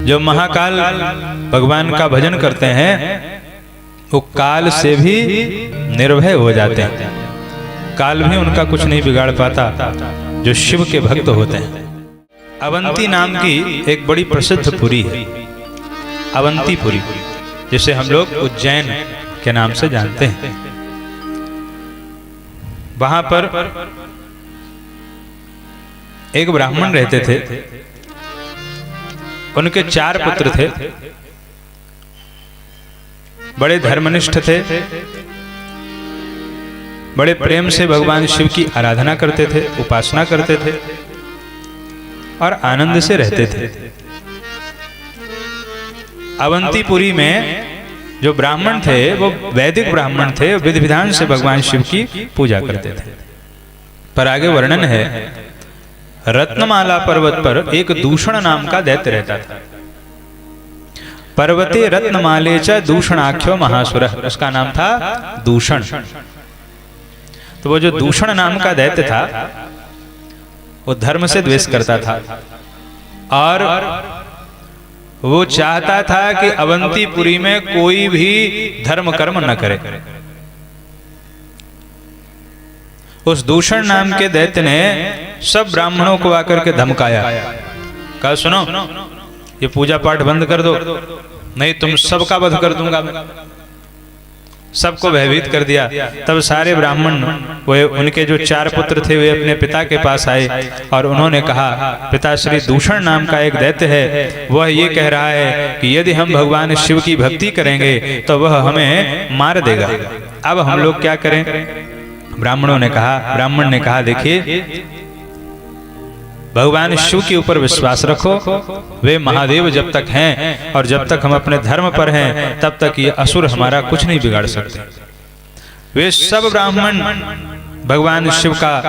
जो महाकाल भगवान का भजन करते हैं वो काल से भी निर्भय हो जाते हैं। काल भी उनका कुछ नहीं बिगाड़ पाता जो शिव के भक्त होते हैं। अवंती नाम की एक बड़ी प्रसिद्ध पुरी है, अवंतीपुरी, जिसे हम लोग उज्जैन के नाम से जानते हैं। वहां पर एक ब्राह्मण रहते थे, उनके 4 पुत्र थे, बड़े धर्मनिष्ठ थे, बड़े प्रेम से भगवान शिव की आराधना करते थे, उपासना करते थे और आनंद से रहते थे। अवंतीपुरी में जो ब्राह्मण थे वो वैदिक ब्राह्मण थे, विधि विधान से भगवान शिव की पूजा करते थे। पर आगे वर्णन है, रत्नमाला पर्वत पर एक दूषण नाम का दैत्य रहता था। पर्वते रत्नमाले च दूषणाख्यो महासुर, उसका नाम था दूषण। तो वो जो दूषण नाम का दैत्य था वो धर्म से द्वेष करता था और वो चाहता था कि अवंतीपुरी में कोई भी धर्म कर्म न करे। उस दूषण नाम के दैत्य ने सब ब्राह्मणों को आकर के धमकाया, कहा सुनो ये पूजा पाठ बंद कर दो, नहीं तुम सबका वध कर दूंगा मैं। सबको भयभीत कर दिया। तब सारे ब्राह्मण वे उनके जो 4 पुत्र थे वे अपने पिता के पास आए और उन्होंने कहा, पिताश्री दूषण नाम का एक दैत्य है, वह ये कह रहा है कि यदि हम भगवान शिव की भक्ति करेंगे तो वह हमें मार देगा, अब हम लोग क्या करें। ब्राह्मण ने कहा देखिए भगवान शिव के ऊपर विश्वास रखो, वे महादेव जब तक हैं और जब तक हम अपने धर्म पर हैं तब तक ये असुर हमारा कुछ नहीं बिगाड़ सकते। वे सब ब्राह्मण भगवान शिव का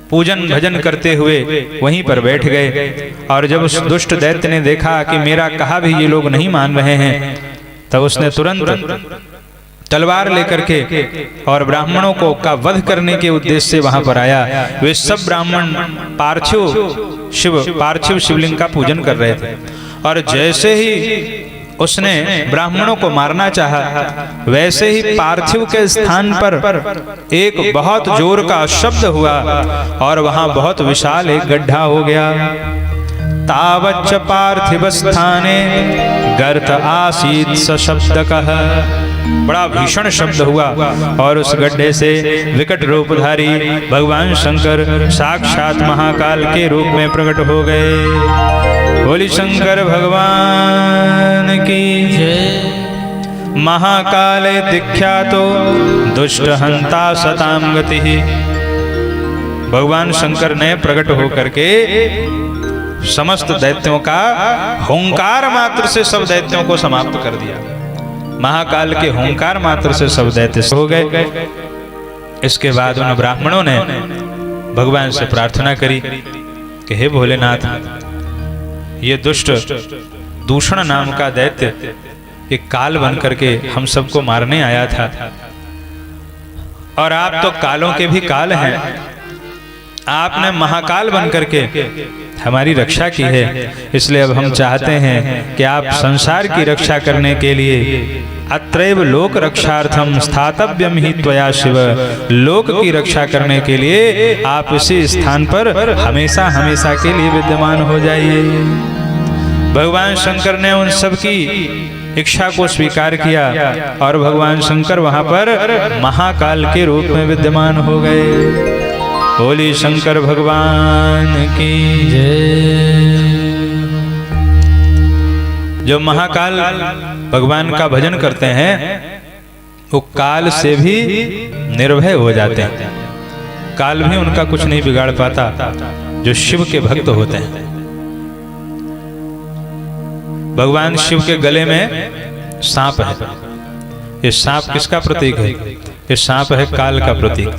पूजन भजन करते हुए वहीं पर बैठ गए और जब उस दुष्ट दैत्य ने देखा कि मेरा कहा भी ये लोग नहीं मान रहे हैं, तब उसने तुरंत तलवार लेकर के और ब्राह्मणों को का वध करने के उद्देश्य से वहां पर आया। वे सब ब्राह्मण पार्थिव शिवलिंग का पूजन कर रहे थे और जैसे ही उसने ब्राह्मणों को मारना चाहा, वैसे ही पार्थिव के स्थान पर एक बहुत जोर का शब्द हुआ और वहां बहुत विशाल एक गड्ढा हो गया। तावच्च पार्थिव स्थाने गर्त आसीत सशब्दकः, बड़ा भीषण शब्द हुआ और उस गड्ढे से विकट रूपधारी भगवान शंकर साक्षात महाकाल के रूप में प्रकट हो गए। बोली शंकर भगवान की जय। महाकाले दिख्यातो दुष्ट हंता सताम गति, भगवान शंकर ने प्रकट होकर के समस्त दैत्यों का हुंकार मात्र से सब दैत्यों को समाप्त कर दिया। महाकाल के हुंकार मात्र से सब दैत्य हो गए। इसके बाद उन ब्राह्मणों ने भगवान से प्रार्थना करी कि हे भोलेनाथ, ये दुष्ट दूषण नाम का दैत्य एक काल बन करके हम सबको मारने आया था और आप तो कालों के भी काल हैं, आपने महाकाल बन करके हमारी रक्षा की है, इसलिए अब हम चाहते हैं कि आप संसार की रक्षा करने के लिए अत्रैव लोक रक्षार्थम स्थातव्यम ही त्वया शिव, लोक की रक्षा करने के लिए आप इसी स्थान पर हमेशा हमेशा के लिए विद्यमान हो जाइए। भगवान शंकर ने उन सब की इच्छा को स्वीकार किया और भगवान शंकर वहां पर महाकाल के रूप में विद्यमान हो गए। बोली शंकर भगवान की जय। जो महाकाल भगवान का भजन करते हैं वो काल से भी निर्भय हो जाते हैं। काल भी उनका कुछ नहीं बिगाड़ पाता जो शिव के भक्त होते हैं। भगवान शिव के गले में सांप है। ये सांप किसका प्रतीक है? ये सांप है काल का प्रतीक।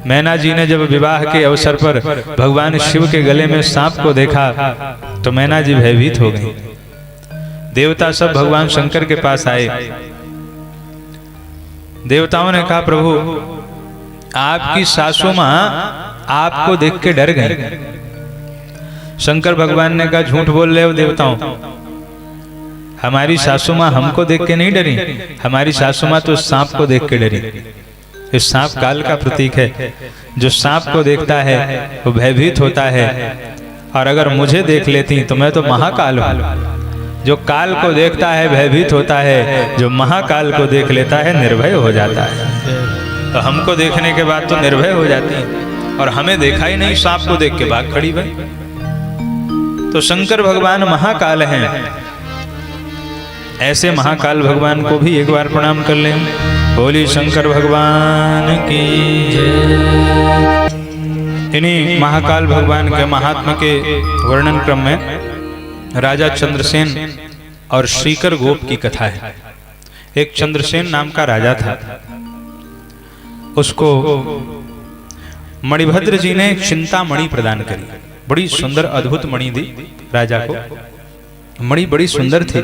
मैना जी ने जब विवाह के अवसर पर भगवान शिव के गले में सांप को देखा तो मैना जी भयभीत हो गई। देवता सब भगवान शंकर के पास आए। देवताओं ने कहा, प्रभु आपकी सासू मां आपको देख के डर गई, शंकर भगवान ने कहा झूठ बोल रहे हो देवताओं, हमारी सासू माँ हमको देख के नहीं डरी, हमारी सासू माँ तो सांप को देख के डरी। इस सांप काल का प्रतीक है, जो सांप को देखता है वो भयभीत होता है, और अगर मुझे देख लेती तो मैं तो महाकाल हूँ। जो काल को देखता है भयभीत होता है, जो महाकाल को देख लेता है निर्भय हो जाता है। तो हमको देखने के बाद तो निर्भय हो जाती है, और हमें देखा ही नहीं, सांप को देख के भाग खड़ी भाई। तो शंकर भगवान महाकाल हैं। ऐसे महाकाल भगवान को भी एक बार प्रणाम कर लें। बोली शंकर भगवान की। इन्हीं महाकाल भगवान के महात्मा के वर्णन क्रम में राजा चंद्रसेन और श्रीकर गोप की कथा है। एक चंद्रसेन नाम का राजा था, उसको मणिभद्र जी ने चिंतामणि प्रदान करी। बड़ी सुंदर अद्भुत मणि दी राजा को। मणि बड़ी सुंदर थी,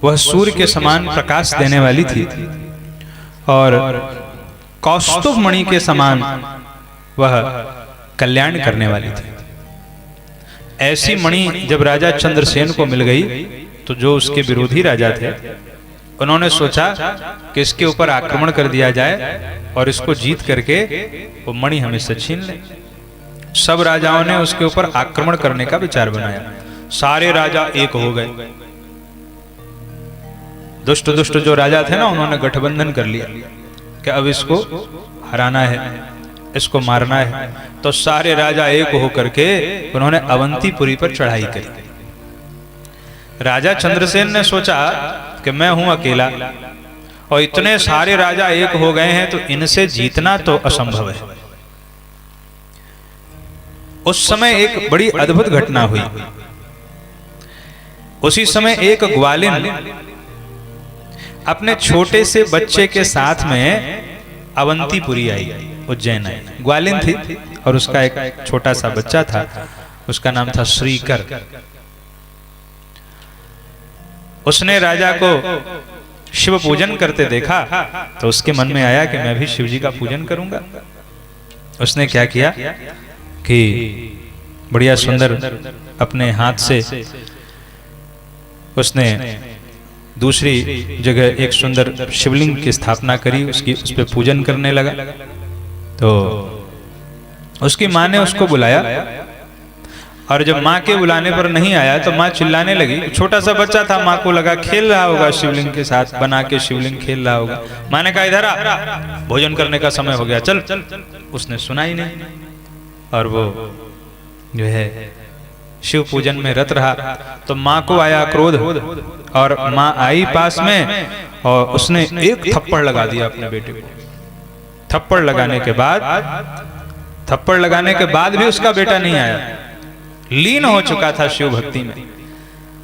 वह सूर्य के समान प्रकाश देने वाली थी, और कौस्तुभ मणि के समान वह कल्याण करने वाली थी। ऐसी मणि जब राजा चंद्रसेन को मिल गई तो जो उसके विरोधी राजा थे उन्होंने सोचा कि इसके ऊपर आक्रमण कर दिया जाए और इसको जीत करके वो मणि हमें से छीन ले। सब राजाओं ने उसके ऊपर आक्रमण करने का विचार बनाया। सारे राजा एक हो गए। दुष्ट दुष्ट जो राजा थे ना, उन्होंने गठबंधन कर लिया कि अब इसको हराना है, इसको मारना है। तो सारे राजा एक होकर के उन्होंने अवंतीपुरी पर चढ़ाई करी। राजा चंद्रसेन ने सोचा कि मैं हूं अकेला और इतने सारे राजा एक हो गए हैं, तो इनसे जीतना तो असंभव है। उस समय एक बड़ी अद्भुत घटना हुई। उसी समय एक ग्वालिन अपने छोटे से बच्चे के साथ में अवंतीपुरी आई, उज्जैन आई। ग्वालिन थी और उसका एक छोटा सा बच्चा था, उसका नाम था श्रीकर। उसने राजा को शिव पूजन करते देखा तो उसके मन में आया कि मैं भी शिव जी का पूजन करूंगा। उसने क्या किया कि बढ़िया सुंदर अपने हाथ से उसने दूसरी जगह एक सुंदर शिवलिंग की स्थापना करी, उसकी उस पर पूजन करने लगा। तो उसकी माँ ने उसको बुलाया, और जब माँ के बुलाने पर नहीं आया तो माँ चिल्लाने लगी। छोटा सा बच्चा था, माँ को लगा खेल रहा होगा शिवलिंग के साथ, बना के शिवलिंग खेल रहा होगा। माँ ने कहा इधर आ, भोजन करने का समय हो गया, चल। उसने सुना ही नहीं, और वो जो है शिव पूजन में रत रहा। तो माँ को आया क्रोध, और माँ आई पास में और उसने एक थप्पड़ लगा दिया अपने बेटे को। थप्पड़ लगाने के बाद भी उसका बेटा नहीं आया, लीन हो चुका था शिव भक्ति में।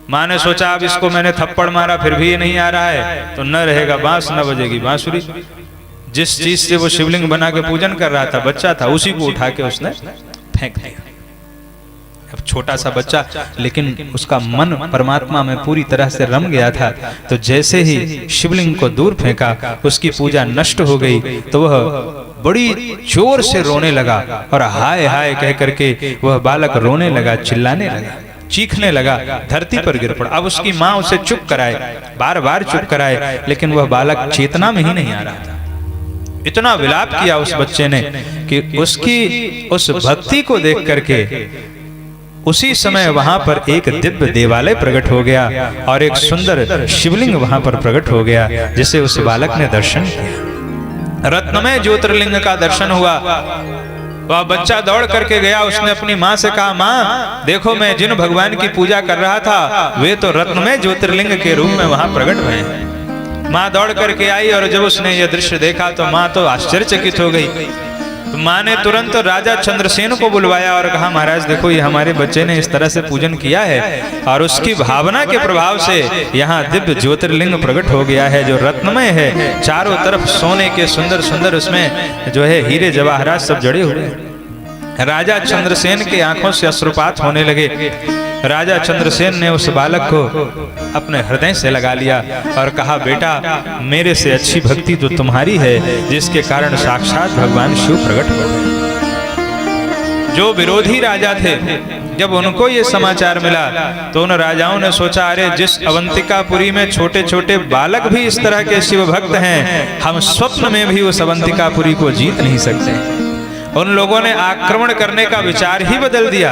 माँ ने सोचा अब इसको मैंने थप्पड़ मारा फिर भी ये नहीं आ रहा है, तो न रहेगा बांस न बजेगी बांसुरी। जिस चीज से वो शिवलिंग बना के पूजन कर रहा था, बच्चा था, उसी को उठा के उसने फेंक दिया। अब छोटा सा बच्चा, लेकिन उसका मन परमात्मा में पूरी तरह से रम गया था। तो जैसे ही शिवलिंग को दूर फेंका, उसकी पूजा नष्ट हो गई। तो वह बड़ी जोर से रोने लगा, और हाय हाय कह करके वह बालक रोने लगा, चिल्लाने लगा, चीखने लगा, धरती पर गिर पड़ा। अब उसकी माँ उसे चुप कराए, बार बार चुप कराए, लेकिन वह बालक चेतना में ही नहीं आ रहा था। इतना विलाप किया उस बच्चे ने कि उसकी उस भक्ति को देख करके उसी समय वहां पर एक दिव्य देवालय प्रकट हो गया, और एक सुंदर शिवलिंग वहां पर प्रकट हो गया, जिसे उस बालक ने दर्शन किया। रत्नमय ज्योतिर्लिंग का दर्शन हुआ। वह बच्चा दौड़ करके गया, उसने अपनी माँ से कहा, माँ देखो मैं जिन भगवान की पूजा कर रहा था वे तो रत्नमय ज्योतिर्लिंग के रूप में वहां प्रकट हुए हैं। माँ दौड़ करके आई, और जब उसने यह दृश्य देखा तो माँ तो आश्चर्यचकित हो गई। तो माँ ने तुरंत राजा चंद्रसेन को बुलवाया और कहा, महाराज देखो ये हमारे बच्चे ने इस तरह से पूजन किया है, और उसकी भावना के प्रभाव से यहाँ दिव्य ज्योतिर्लिंग प्रकट हो गया है, जो रत्नमय है, चारों तरफ सोने के सुंदर सुंदर उसमें जो है हीरे जवाहरात सब जड़े हुए हैं। राजा चंद्रसेन के आंखों से अश्रुपात होने लगे। राजा चंद्रसेन ने उस बालक को अपने हृदय से लगा लिया और कहा, बेटा मेरे से अच्छी भक्ति तो तुम्हारी है, जिसके कारण साक्षात भगवान शिव प्रकट हो गए। जो विरोधी राजा थे जब उनको ये समाचार मिला तो उन राजाओं ने सोचा, अरे जिस अवंतिकापुरी में छोटे छोटे बालक भी इस तरह के शिव भक्त हैं, हम स्वप्न में भी उस अवंतिकापुरी को जीत नहीं सकते। उन लोगों ने आक्रमण करने का विचार ही बदल दिया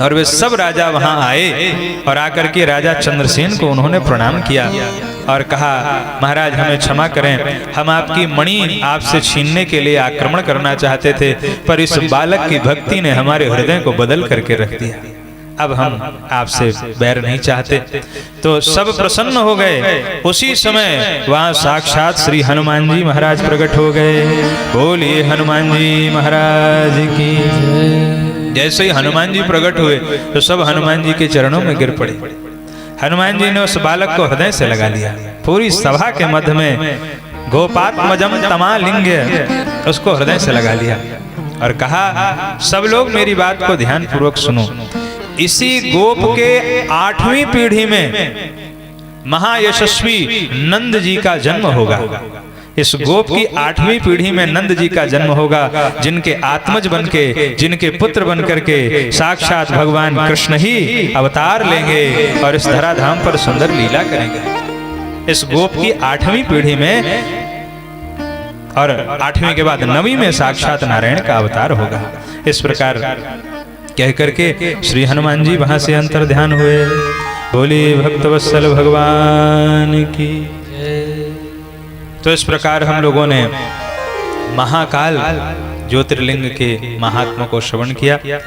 और वे सब राजा वहां आए और आकर के राजा चंद्रसेन को उन्होंने प्रणाम किया और कहा, महाराज हमें क्षमा करें, हम आपकी मणि आपसे छीनने के लिए आक्रमण करना चाहते थे, पर इस बालक की भक्ति ने हमारे हृदय को बदल करके रख दिया। अब हम आपसे बैर नहीं चाहते। तो सब प्रसन्न हो गए। उसी समय वहां साक्षात श्री हनुमान जी महाराज प्रकट हो गए। बोलिए हनुमान जी महाराज की। जैसे ही हनुमान जी प्रकट हुए तो सब हनुमान जी के चरणों में गिर पड़े। हनुमान जी ने उस बालक को हृदय से लगा लिया। पूरी सभा के मध्य में गोपात्मजम तमालिंग उसको हृदय से लगा लिया और कहा, सब लोग मेरी बात को ध्यान पूर्वक सुनो। इसी गोप के 8वीं पीढ़ी में महायशस्वी नंद जी का जन्म होगा। इस गोप की 8वीं पीढ़ी में नंद जी का जन्म होगा, जिनके आत्मज बनके, जिनके पुत्र बनकर के साक्षात भगवान कृष्ण ही अवतार लेंगे और इस धराधाम पर सुंदर लीला करेंगे। इस गोप की 8वीं पीढ़ी में और 8वीं के बाद 9वीं में साक्षात नारायण का अवतार होगा। इस प्रकार कह करके श्री हनुमान जी वहां से अंतर ध्यान हुए। बोली भक्तवत्सल भगवान की। तो इस प्रकार हम लोगों ने महाकाल ज्योतिर्लिंग के महात्मा को श्रवण किया।